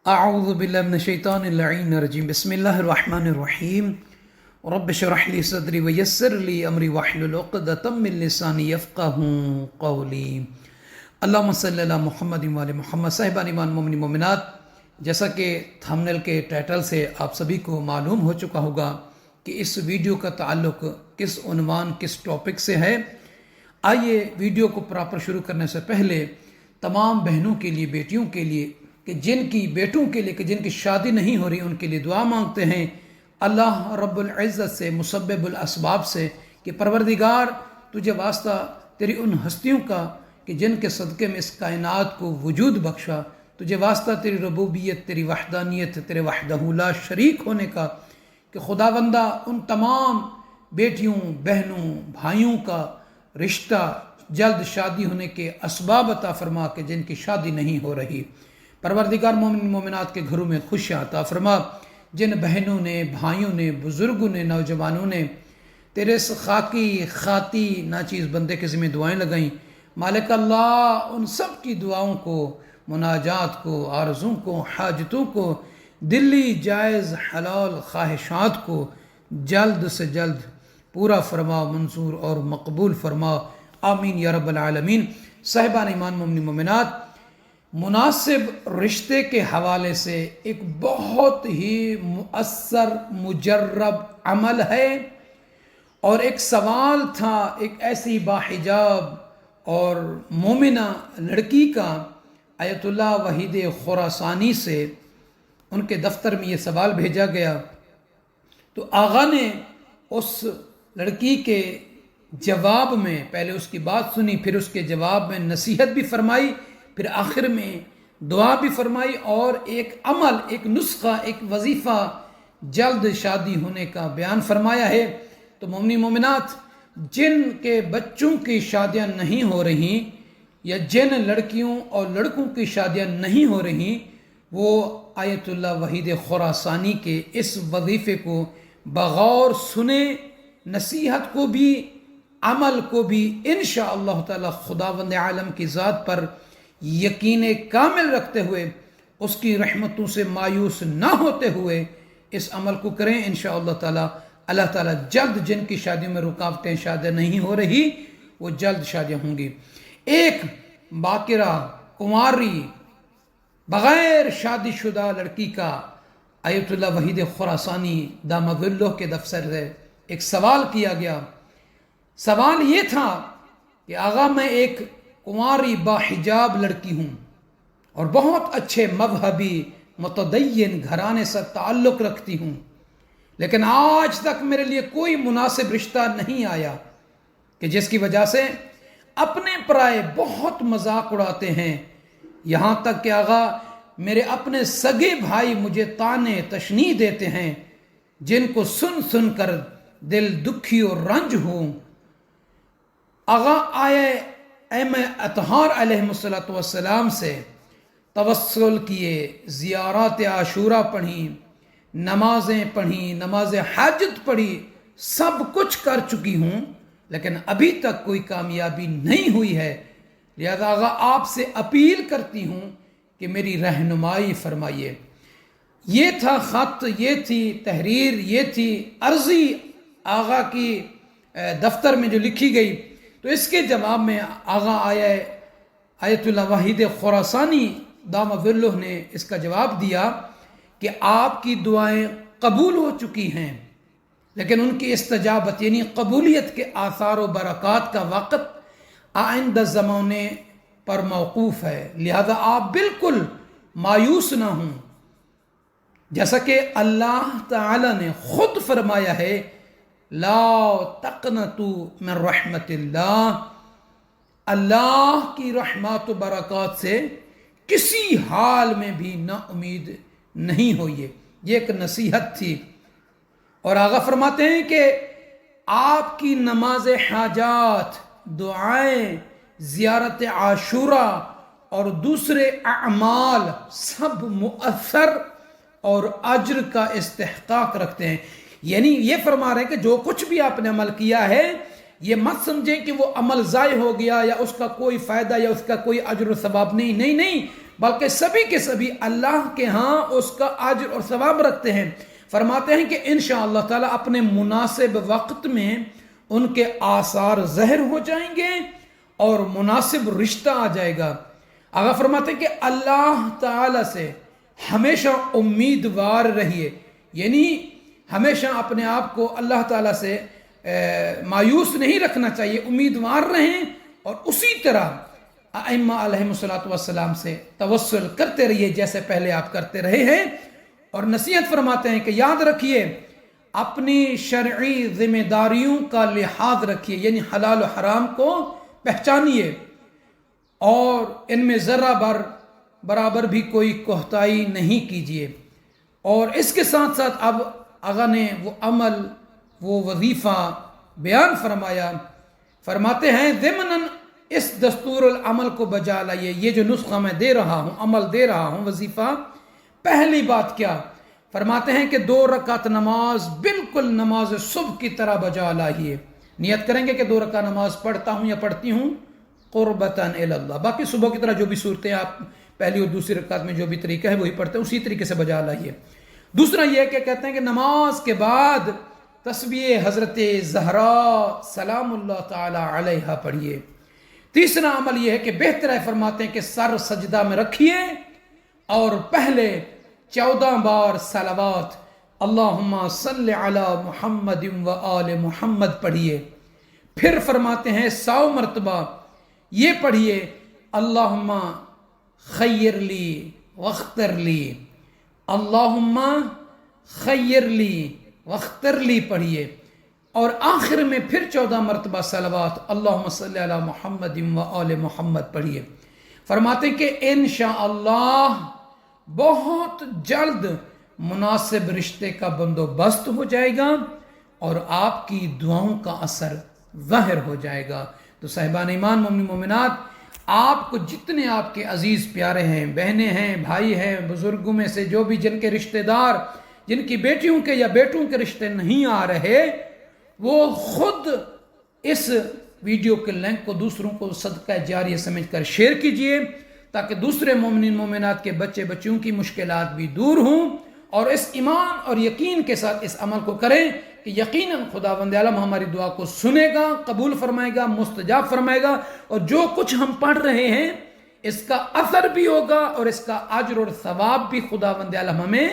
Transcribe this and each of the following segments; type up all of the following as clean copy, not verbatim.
اعوذ باللہ من الشیطان اللعین الرجیم بسم اللہ الرحمن الرحیم رب اشرح لی صدری ویسر لی امری واحلل عقدۃ من لسانی یفقہوا قولی اللہم صلی علی محمد وعلی محمد۔ صاحبان ایمان مومنین مومنات، جیسا کہ تھمبنیل کے ٹائٹل سے آپ سبھی کو معلوم ہو چکا ہوگا کہ اس ویڈیو کا تعلق کس عنوان کس ٹاپک سے ہے۔ آئیے ویڈیو کو پراپر شروع کرنے سے پہلے تمام بہنوں کے لیے، بیٹیوں کے لیے کہ جن کی بیٹوں کے لیے کہ جن کی شادی نہیں ہو رہی، ان کے لیے دعا مانگتے ہیں اللہ رب العزت سے، مسبب الاسباب سے، کہ پروردگار تجھے واسطہ تیری ان ہستیوں کا کہ جن کے صدقے میں اس کائنات کو وجود بخشا، تجھے واسطہ تیری ربوبیت، تیری وحدانیت، تیرے وحدہ لا شریک ہونے کا، کہ خدا بندہ ان تمام بیٹیوں، بہنوں، بھائیوں کا رشتہ جلد شادی ہونے کے اسباب عطا فرما کہ جن کی شادی نہیں ہو رہی۔ پروردگار مومن مومنات کے گھروں میں خوشیاں عطا فرما۔ جن بہنوں نے، بھائیوں نے، بزرگوں نے، نوجوانوں نے تیرے اس خاکی خاتی ناچیز بندے کے ذمہ دعائیں لگائیں، مالک اللہ ان سب کی دعاؤں کو، مناجات کو، آرزوں کو، حاجتوں کو، دلی جائز حلال خواہشات کو جلد سے جلد پورا فرما، منظور اور مقبول فرما، آمین یا رب العالمین۔ صاحبان ایمان مومنین مومنات، مناسب رشتے کے حوالے سے ایک بہت ہی مؤثر مجرب عمل ہے، اور ایک سوال تھا ایک ایسی باحجاب اور مومنہ لڑکی کا آیت اللہ وحید خراسانی سے۔ ان کے دفتر میں یہ سوال بھیجا گیا تو آغا نے اس لڑکی کے جواب میں پہلے اس کی بات سنی، پھر اس کے جواب میں نصیحت بھی فرمائی، پھر آخر میں دعا بھی فرمائی، اور ایک عمل، ایک نسخہ، ایک وظیفہ جلد شادی ہونے کا بیان فرمایا ہے۔ تو مومنین مومنات، جن کے بچوں کی شادیاں نہیں ہو رہی یا جن لڑکیوں اور لڑکوں کی شادیاں نہیں ہو رہی، وہ آیت اللہ وحید خراسانی کے اس وظیفے کو بغور سنیں، نصیحت کو بھی، عمل کو بھی، انشاءاللہ تعالی خداوند عالم کی ذات پر یقین کامل رکھتے ہوئے، اس کی رحمتوں سے مایوس نہ ہوتے ہوئے اس عمل کو کریں۔ انشاءاللہ تعالی اللہ تعالی جلد جن کی شادیوں میں رکاوٹیں شادی نہیں ہو رہی، وہ جلد شادیاں ہوں گی۔ ایک باکرہ کنواری بغیر شادی شدہ لڑکی کا آیت اللہ وحید خراسانی دامغ اللہ کے دفتر سے ایک سوال کیا گیا۔ سوال یہ تھا کہ آغا، میں ایک کنواری باحجاب لڑکی ہوں اور بہت اچھے مذہبی متدین گھرانے سے تعلق رکھتی ہوں، لیکن آج تک میرے لیے کوئی مناسب رشتہ نہیں آیا، کہ جس کی وجہ سے اپنے پرائے بہت مذاق اڑاتے ہیں، یہاں تک کہ آغا میرے اپنے سگے بھائی مجھے طعنے تشنیع دیتے ہیں، جن کو سن سن کر دل دکھی اور رنج ہوں۔ آغا میں اطہار علیہ السلام سے توسل کیے، زیارات عاشورہ پڑھی، نمازیں پڑھی، نماز حاجت پڑھی، سب کچھ کر چکی ہوں، لیکن ابھی تک کوئی کامیابی نہیں ہوئی ہے۔ لہذا آغا آپ سے اپیل کرتی ہوں کہ میری رہنمائی فرمائیے۔ یہ تھا خط، یہ تھی تحریر، یہ تھی عرضی آغا کی دفتر میں جو لکھی گئی۔ تو اس کے جواب میں آغا آیت اللہ وحید خراسانی دامغ اللہ نے اس کا جواب دیا کہ آپ کی دعائیں قبول ہو چکی ہیں، لیکن ان کی استجابت یعنی قبولیت کے آثار و برکات کا وقت آئندہ زمانے پر موقوف ہے، لہذا آپ بالکل مایوس نہ ہوں۔ جیسا کہ اللہ تعالی نے خود فرمایا ہے، لا تقنطوا من رحمت اللہ، اللہ کی رحمت و برکات سے کسی حال میں بھی نا امید نہیں ہوئیے۔ یہ ایک نصیحت تھی۔ اور آغا فرماتے ہیں کہ آپ کی نماز حاجات، دعائیں، زیارت عاشورہ اور دوسرے اعمال سب مؤثر اور اجر کا استحقاق رکھتے ہیں۔ یعنی یہ فرما رہے ہیں کہ جو کچھ بھی آپ نے عمل کیا ہے، یہ مت سمجھیں کہ وہ عمل ضائع ہو گیا یا اس کا کوئی فائدہ یا اس کا کوئی اجر و ثواب نہیں، بلکہ سبھی کے سبھی اللہ کے ہاں اس کا اجر اور ثواب رکھتے ہیں۔ فرماتے ہیں کہ انشاءاللہ تعالی اپنے مناسب وقت میں ان کے آثار ظاہر ہو جائیں گے اور مناسب رشتہ آ جائے گا۔ آقا فرماتے ہیں کہ اللہ تعالی سے ہمیشہ امیدوار رہیے، یعنی ہمیشہ اپنے آپ کو اللہ تعالیٰ سے مایوس نہیں رکھنا چاہیے، امیدوار رہیں، اور اسی طرح ائمہ علیہم السلام سے توسل کرتے رہیے جیسے پہلے آپ کرتے رہے ہیں۔ اور نصیحت فرماتے ہیں کہ یاد رکھیے اپنی شرعی ذمہ داریوں کا لحاظ رکھیے، یعنی حلال و حرام کو پہچانیے اور ان میں ذرہ برابر بھی کوئی کوتاہی نہیں کیجیے۔ اور اس کے ساتھ ساتھ اب آقا نے وہ عمل، وہ وظیفہ بیان فرمایا، فرماتے ہیں ضمناً اس دستور العمل کو بجا لائیے، یہ جو نسخہ میں دے رہا ہوں، عمل دے رہا ہوں، وظیفہ، پہلی بات کیا فرماتے ہیں کہ 2 رکعت نماز بالکل نماز صبح کی طرح بجا لائیے۔ نیت کریں گے کہ 2 رکعت نماز پڑھتا ہوں یا پڑھتی ہوں قربتاً الی اللہ، باقی صبح کی طرح جو بھی صورتیں آپ پہلی اور دوسری رکعت میں جو بھی طریقہ ہے وہی پڑھتے ہیں، اسی طریقے سے بجا لائیے۔ دوسرا یہ کہ کہتے ہیں کہ نماز کے بعد تسبیح حضرت زہرا سلام اللہ تعالی علیہا پڑھیے۔ تیسرا عمل یہ ہے کہ بہتر ہے، فرماتے ہیں کہ سر سجدہ میں رکھیے اور پہلے 14 بار صلوات اللہم صلی علی محمد و آل محمد پڑھیے۔ پھر فرماتے ہیں 100 مرتبہ یہ پڑھیے اللہم خیر لی واختر لی، اللہم خیر لی واختر لی پڑھیے، اور آخر میں پھر 14 مرتبہ صلوات اللہم صلی علی محمد و آل محمد پڑھیے۔ فرماتے ہیں کہ انشاءاللہ بہت جلد مناسب رشتے کا بندوبست ہو جائے گا اور آپ کی دعاؤں کا اثر ظاہر ہو جائے گا۔ تو صاحبان ایمان، مومنین مومنات، آپ کو جتنے آپ کے عزیز پیارے ہیں، بہنیں ہیں، بھائی ہیں، بزرگوں میں سے جو بھی جن کے رشتہ دار، جن کی بیٹیوں کے یا بیٹوں کے رشتے نہیں آ رہے، وہ خود اس ویڈیو کے لنک کو دوسروں کو صدقہ جاریہ سمجھ کر شیئر کیجئے تاکہ دوسرے مومنین مومنات کے بچے بچیوں کی مشکلات بھی دور ہوں، اور اس ایمان اور یقین کے ساتھ اس عمل کو کریں کہ یقیناً خداوند عالم ہماری دعا کو سنے گا، قبول فرمائے گا، مستجاب فرمائے گا، اور جو کچھ ہم پڑھ رہے ہیں اس کا اثر بھی ہوگا اور اس کا اجر اور ثواب بھی خداوند عالم ہمیں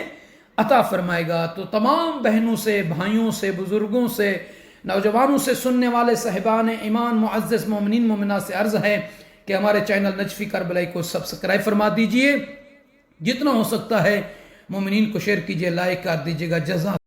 عطا فرمائے گا۔ تو تمام بہنوں سے، بھائیوں سے، بزرگوں سے، نوجوانوں سے، سننے والے صاحبان ایمان، معزز مومنین مومنات سے عرض ہے کہ ہمارے چینل نجفی کربلائی کو سبسکرائب فرما دیجئے، جتنا ہو سکتا ہے مومنین کو شیئر کیجئے، لائک کر دیجئے گا۔ جزاک